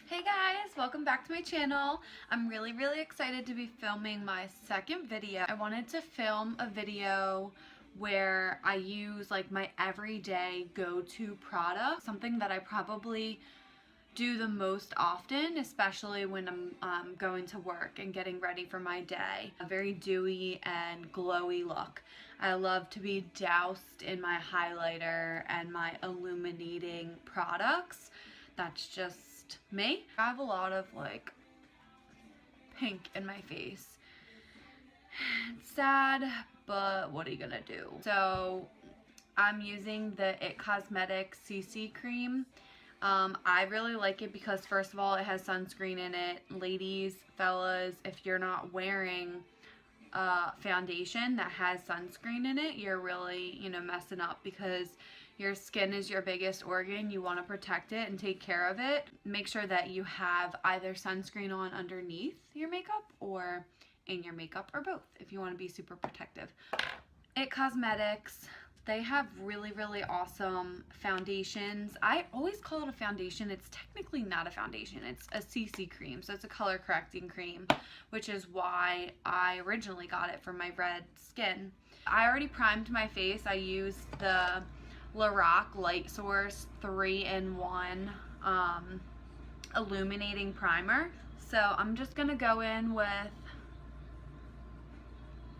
Hey guys, welcome back to my channel. I'm really excited to be filming my second video. I wanted to film a video where I use like my everyday go-to product, something that I probably do the most often, especially when I'm going to work and getting ready for my day. A very dewy and glowy look. I love to be doused in my highlighter and my illuminating products. That's just me. I have a lot of like pink in my face. It's sad, but what are you gonna do? So I'm using the It Cosmetics CC cream. I really like it because first of all, it has sunscreen in it. Ladies, fellas, if you're not wearing foundation that has sunscreen in it, you're really, messing up because your skin is your biggest organ. You want to protect it and take care of it. Make sure that you have either sunscreen on underneath your makeup or in your makeup, or both if you want to be super protective. It Cosmetics, they have really awesome foundations. I always call it a foundation. It's technically not a foundation. It's a CC cream, so it's a color correcting cream, which is why I originally got it for my red skin. I already primed my face. I used the Lorac Light Source 3-in-1 illuminating primer. So I'm just gonna go in with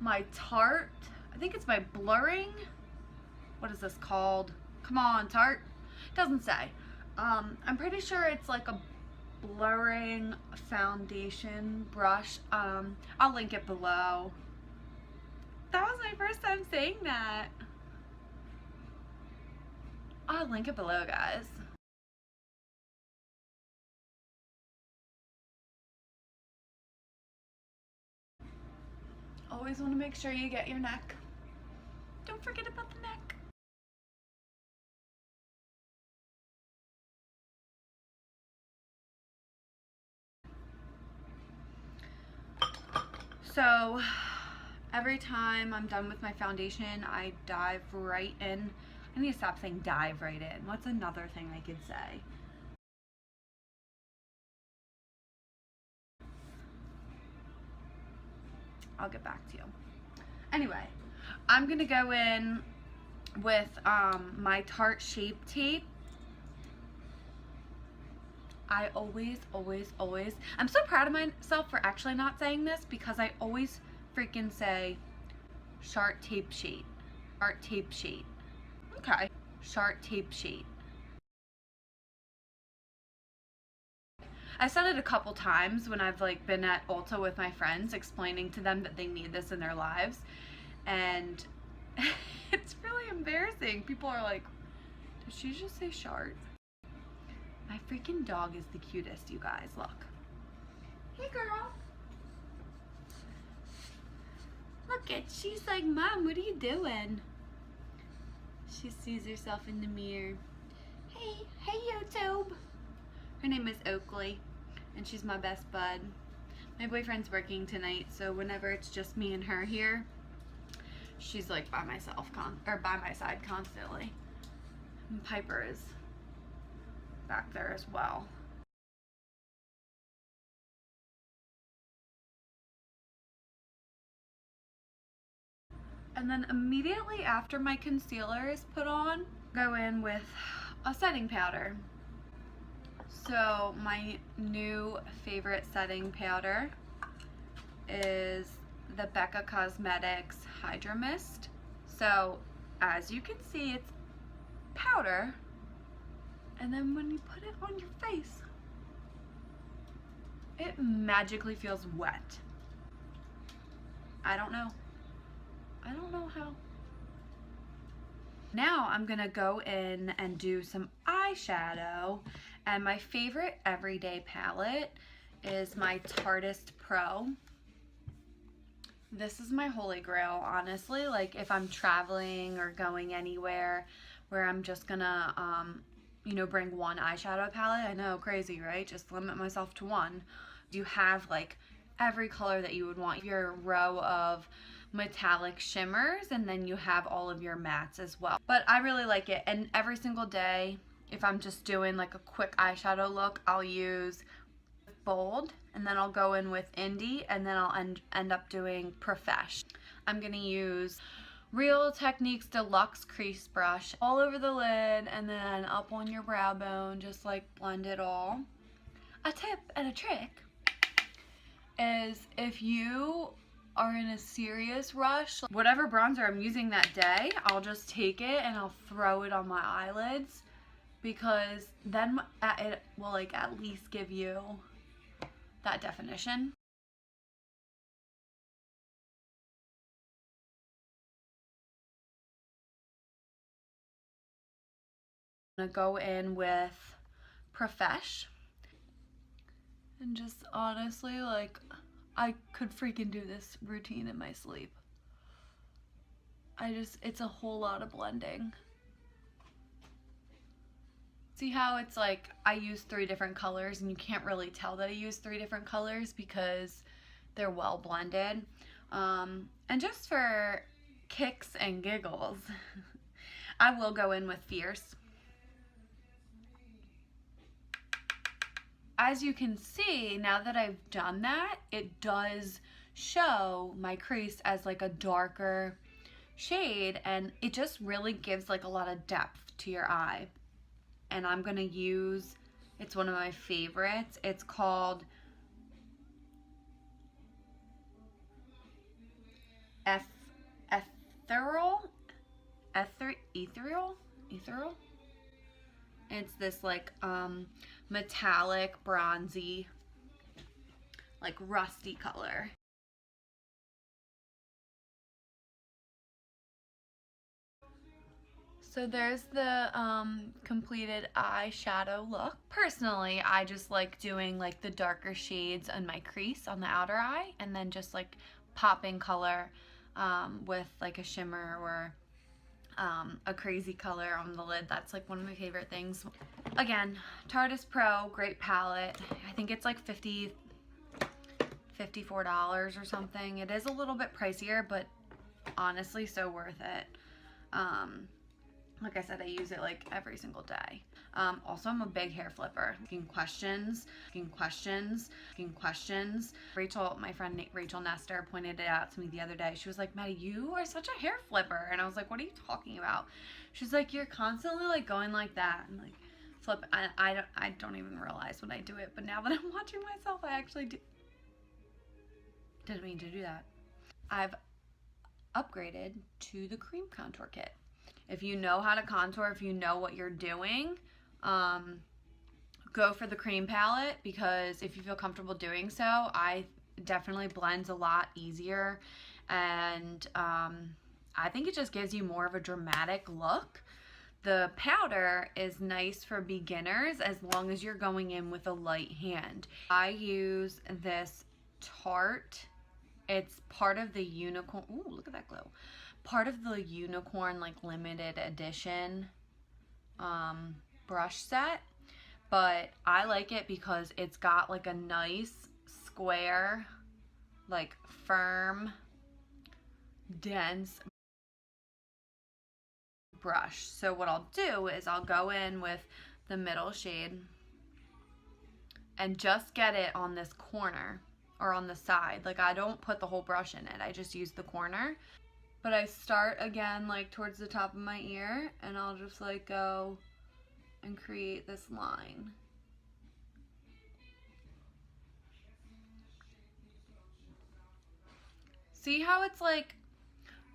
my Tarte. I think it's my blurring. What is this called? Come on, Tarte. Doesn't say. I'm pretty sure it's like a blurring foundation brush. I'll link it below. That was my first time saying that. I'll link it below, guys. Always want to make sure you get your neck. Don't forget about the neck. So every time I'm done with my foundation, I dive right in. I need to stop saying dive right in. What's another thing I could say? I'll get back to you. Anyway, I'm gonna go in with my Tarte Shape Tape. I always, I'm so proud of myself for actually not saying this because I always freaking say Sharp Tape Sheet. Sharp Tape Sheet. Okay. Sharp Tape Sheet. I said it a couple times when I've like been at Ulta with my friends explaining to them that they need this in their lives, and it's really embarrassing. People are like, did she just say Sharp? My freaking dog is the cutest, you guys. Look. Hey, girl. Look at, she's like, Mom, what are you doing? She sees herself in the mirror. Hey YouTube. Her name is Oakley, and she's my best bud. My boyfriend's working tonight, so whenever it's just me and her here, she's like by myself, by my side constantly. And Piper is back there as well. And then immediately after my concealer is put on, go in with a setting powder. So my new favorite setting powder is the Becca Cosmetics Hyrdra-Mist. So as you can see, it's powder, and then when you put it on your face, it magically feels wet. I don't know how. Now I'm gonna go in and do some eyeshadow, and my favorite everyday palette is my Tarteist Pro. This is my holy grail, honestly. Like if I'm traveling or going anywhere where I'm just gonna bring one eyeshadow palette. I know, crazy, right? Just limit myself to one. You have like every color that you would want. Your row of metallic shimmers, and then you have all of your mattes as well. But I really like it, and every single day if I'm just doing like a quick eyeshadow look, I'll use Bold, and then I'll go in with Indie, and then I'll end up doing Profesh. I'm going to use Real Techniques Deluxe Crease Brush all over the lid and then up on your brow bone, just like blend it all. A tip and a trick is if you are in a serious rush, whatever bronzer I'm using that day, I'll just take it and I'll throw it on my eyelids, because then it will like at least give you that definition. I'm gonna go in with Profesh, and just honestly, like, I could freaking do this routine in my sleep. It's a whole lot of blending. See how it's like I use 3 different colors and you can't really tell that I use 3 different colors because they're well blended. And just for kicks and giggles, I will go in with Fierce. As you can see, now that I've done that, it does show my crease as like a darker shade, and it just really gives like a lot of depth to your eye. And I'm gonna use, it's one of my favorites, it's called Ethereal. It's this like metallic bronzy, like rusty color. So there's the completed eyeshadow look. Personally, I just like doing like the darker shades on my crease on the outer eye, and then just like popping color with like a shimmer or a crazy color on the lid. That's like one of my favorite things. Again, Tarteist Pro, great palette. I think it's like $54 or something. It is a little bit pricier, but honestly so worth it. Like I said, I use it like every single day. Also, I'm a big hair flipper. Questions. Rachel, my friend Rachel Nestor, pointed it out to me the other day. She was like, Mattie, you are such a hair flipper. And I was like, what are you talking about? She's like, you're constantly like going like that and like flip. I don't even realize when I do it, but now that I'm watching myself, I actually do. Didn't mean to do that. I've upgraded to the cream contour kit. If you know how to contour, if you know what you're doing, go for the cream palette, because if you feel comfortable doing so, I definitely blends a lot easier, and I think it just gives you more of a dramatic look. The powder is nice for beginners as long as you're going in with a light hand. I use this Tarte. It's part of the Unicorn. Ooh, look at that glow. Part of the Unicorn like limited edition brush set, but I like it because it's got like a nice square, like firm, dense brush. So what I'll do is I'll go in with the middle shade and just get it on this corner or on the side. Like, I don't put the whole brush in it, I just use the corner. But I start again like towards the top of my ear, and I'll just like go and create this line. See how it's like,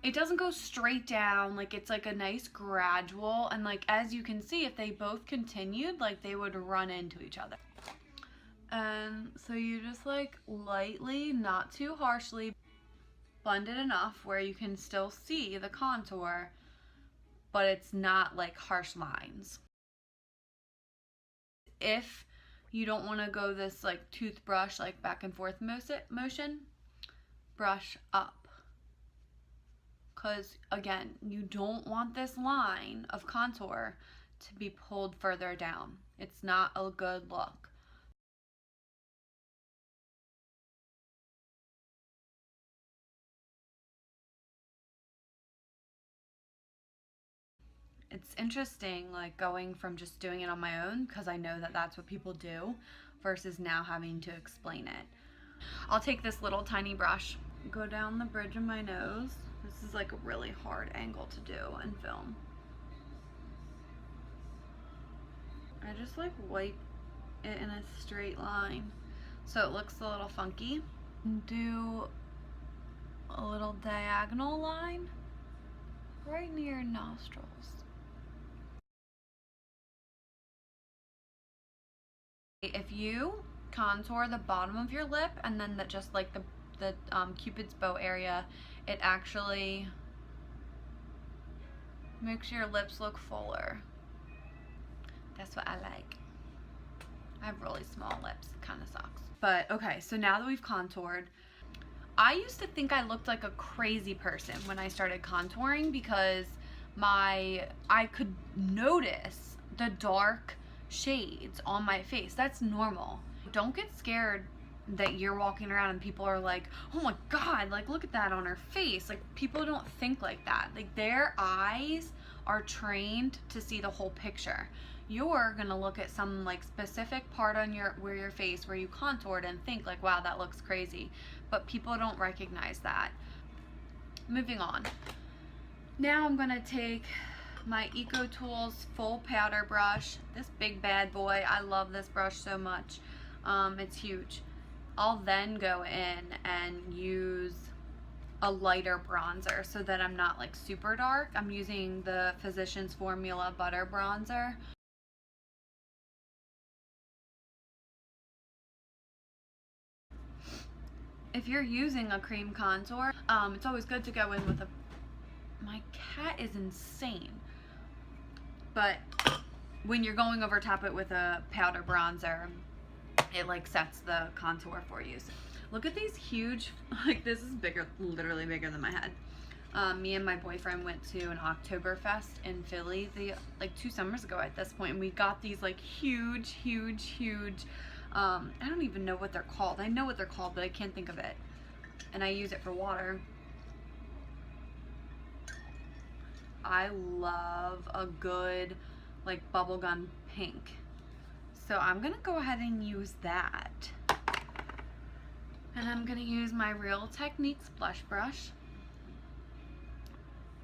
it doesn't go straight down, like it's like a nice gradual, and like as you can see, if they both continued, like they would run into each other. And so you just like lightly, not too harshly, blend it enough where you can still see the contour, but it's not like harsh lines. If you don't want to go this like toothbrush like back and forth motion, brush up, because again, you don't want this line of contour to be pulled further down. It's not a good look. it's interesting, like, going from just doing it on my own, because I know that that's what people do, versus now having to explain it. I'll take this little tiny brush, go down the bridge of my nose. This is like a really hard angle to do and film. I just like wipe it in a straight line so it looks a little funky. Do a little diagonal line right near your nostrils. If you contour the bottom of your lip and then just like the Cupid's bow area, it actually makes your lips look fuller. That's what I like. I have really small lips, it kind of sucks. But okay, so now that we've contoured, I used to think I looked like a crazy person when I started contouring because I could notice the dark shades on my face. That's normal. Don't get scared that you're walking around and people are like, oh my god, like look at that on her face. Like, people don't think like that. Like, their eyes are trained to see the whole picture. You're gonna look at some like specific part on your face where you contoured and think like, wow, that looks crazy, but people don't recognize that. Moving on, now I'm gonna take my Eco Tools full powder brush, this big bad boy. I love this brush so much. It's huge. I'll then go in and use a lighter bronzer so that I'm not like super dark. I'm using the Physicians Formula Butter Bronzer. If you're using a cream contour, it's always good to go in with a... My cat is insane. But when you're going over top it with a powder bronzer, it like sets the contour for you. So look at these huge, like this is bigger, literally bigger than my head. Me and my boyfriend went to an Oktoberfest in Philly like 2 summers ago at this point, and we got these like huge I don't even know what they're called. I know what they're called, but I can't think of it. And I use it for water. I love a good like bubblegum pink. So I'm gonna go ahead and use that. And I'm gonna use my Real Techniques blush brush.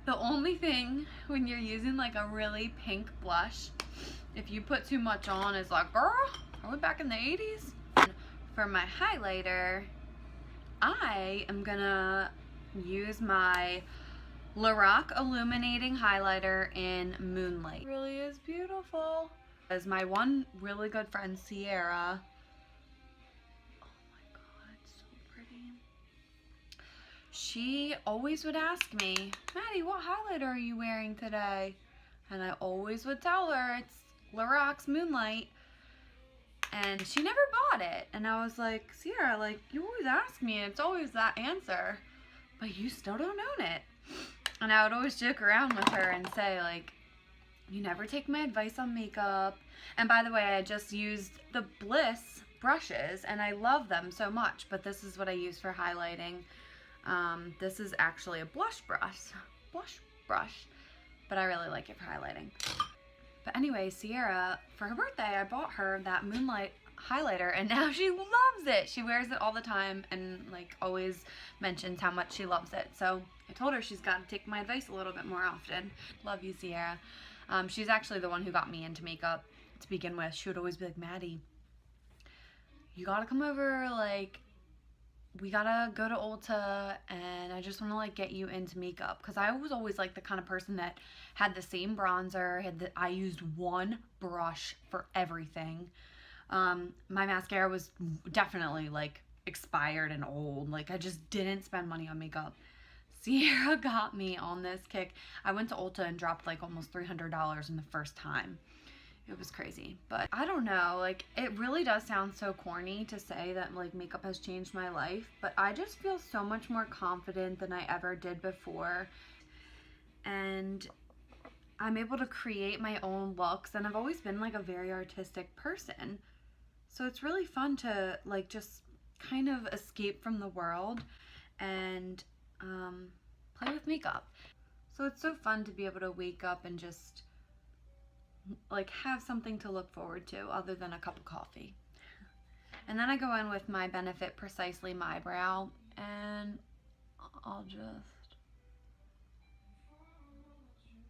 The only thing when you're using like a really pink blush, if you put too much on, is like, girl, are we back in the 80s? And for my highlighter, I am gonna use my Lorac Illuminating highlighter in Moonlight. It really is beautiful. As my one really good friend, Sierra. Oh my god, so pretty. She always would ask me, Maddie, what highlighter are you wearing today? And I always would tell her it's Lorac's Moonlight. And she never bought it. And I was like, Sierra, like, you always ask me, and it's always that answer, but you still don't own it. And I would always joke around with her and say, like, you never take my advice on makeup. And by the way, I just used the Bliss brushes, and I love them so much, but this is what I use for highlighting. This is actually a blush brush, but I really like it for highlighting. But anyway, Sierra, for her birthday, I bought her that Moonlight highlighter, and now she loves it. She wears it all the time and like always mentions how much she loves it. So I told her she's got to take my advice a little bit more often. Love you, Sierra. She's actually the one who got me into makeup to begin with. She would always be like, Maddie, you gotta come over, like, we gotta go to Ulta, and I just want to like get you into makeup, because I was always like the kind of person that had the same bronzer, I used one brush for everything. My mascara was definitely like expired and old. Like, I just didn't spend money on makeup. Sierra got me on this kick. I went to Ulta and dropped like almost $300 in the first time. It was crazy. But I don't know, like, it really does sound so corny to say that like makeup has changed my life, but I just feel so much more confident than I ever did before, and I'm able to create my own looks, and I've always been like a very artistic person, so it's really fun to like just kind of escape from the world and play with makeup. So it's so fun to be able to wake up and just like have something to look forward to other than a cup of coffee. And then I go in with my Benefit Precisely My Brow, and I'll just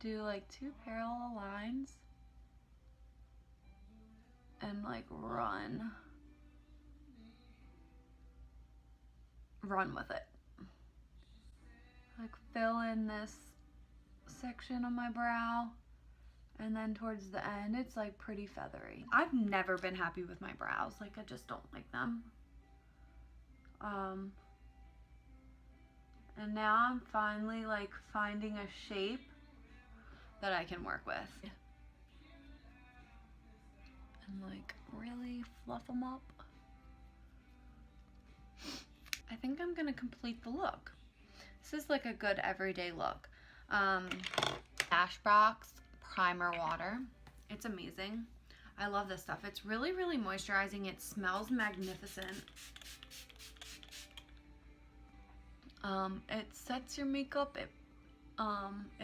do like 2 parallel lines and like run with it. Like fill in this section of my brow, and then towards the end it's like pretty feathery. I've never been happy with my brows, like I just don't like them. And now I'm finally like finding a shape that I can work with. And like really fluff them up. I think I'm gonna complete the look. This is like a good everyday look. Smashbox primer water. It's amazing. I love this stuff. It's really, really moisturizing. It smells magnificent. It sets your makeup. It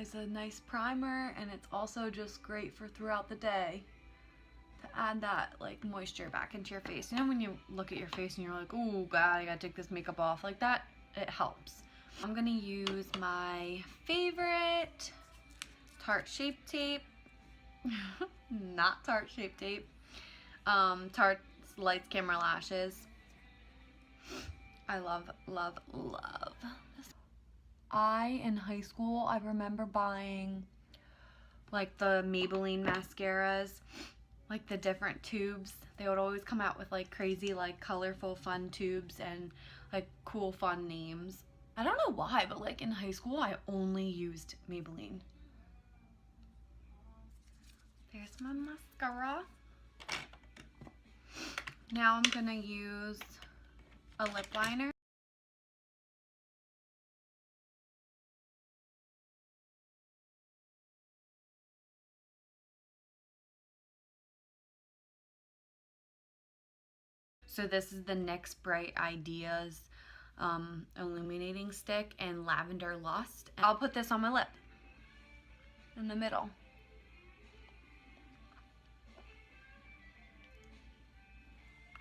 is a nice primer, and it's also just great for throughout the day to add that like moisture back into your face. You know when you look at your face and you're like, oh god, I gotta take this makeup off, like that, it helps. I'm gonna use my favorite Tarte Shape Tape. Not Tarte Shape Tape. Tarte's Lights Camera Lashes. I love, love, love this. In high school, I remember buying like the Maybelline mascaras, like the different tubes. They would always come out with like crazy, like colorful, fun tubes and like cool, fun names. I don't know why, but like in high school, I only used Maybelline. There's my mascara. Now I'm gonna use a lip liner. So this is the NYX Bright Ideas Illuminating Stick and Lavender Lust. And I'll put this on my lip in the middle.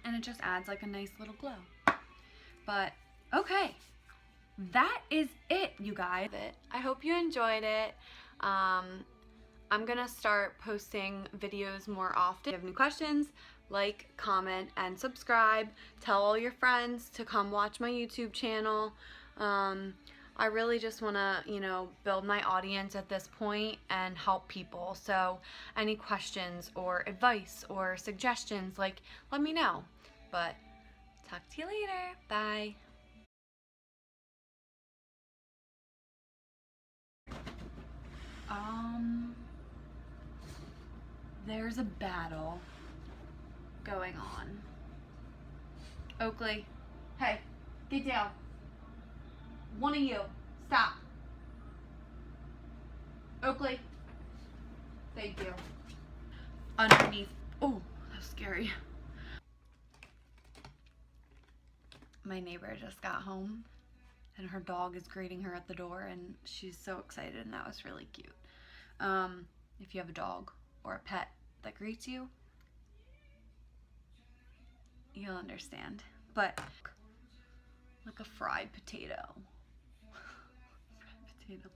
And it just adds like a nice little glow. But okay, that is it, you guys. I hope you enjoyed it. I'm gonna start posting videos more often. If you have any questions, like, comment, and subscribe. Tell all your friends to come watch my YouTube channel. I really just want to, you know, build my audience at this point and help people. So any questions or advice or suggestions, like, let me know. But talk to you later. Bye. There's a battle going on. Oakley, hey, get down. One of you, stop. Oakley, thank you. Underneath, oh, that's scary. My neighbor just got home and her dog is greeting her at the door and she's so excited, and that was really cute. If you have a dog or a pet that greets you, you'll understand. But like a fried potato. Fried potato.